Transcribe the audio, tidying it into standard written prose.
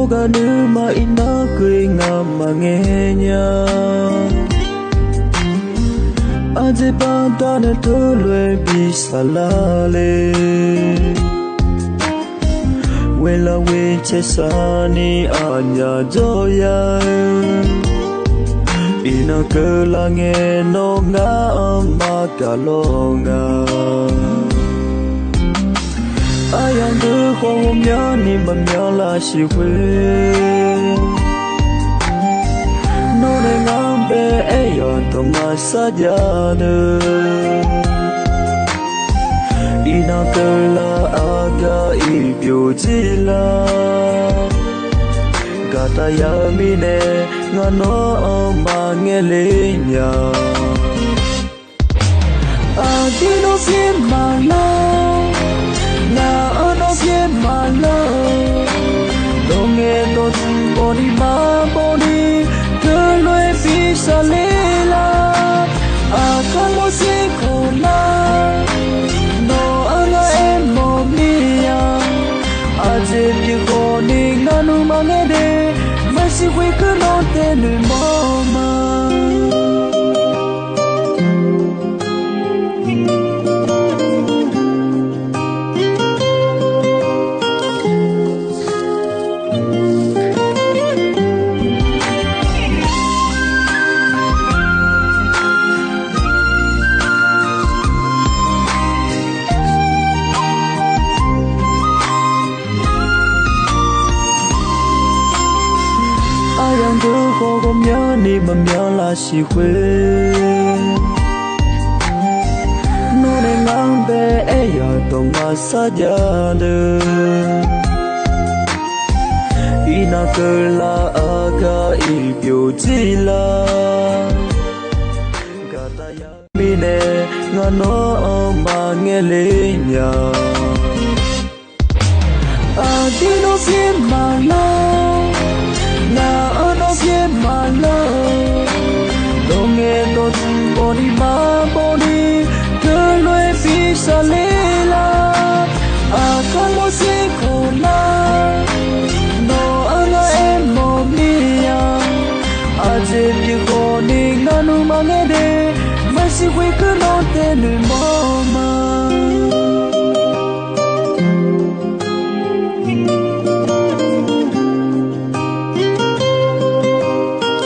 ga nữ mà ina cười ngam mà nghe nha aje ba ta ne tu lue bi salale we la we che sa ni anya joya ina ke la nghe no nga ma ka lo nga ayang de ko mya ni ma mya la shi we no ne ngam be e yo to ma sa ja de ina ke la aga I pyo chi la gata ya mi ne nga no ma nghe le nya a di no fi ma la na no fi ma la do nghe do body ma body ke lue fi sa le la a ka lo si ko la no ana em mo mi ya a je pi ko ni na nu ma nghe de ma si we ke no te nu mo ma ayang de ko ko mya ni ma mya la shi kwe no ne ngang be e ya to ma sa ja de ina ke la aga I pyo chi la ga ta ya mi ne nga no ma nghe le nya a di no fi ma la na no fi ma la do nghe do body ma body ke lue fi sa le la a ka lo si ko la no ana em mo mi ya a je pi ko ni na nu ma nghe de ma si we ke no te nu mo ma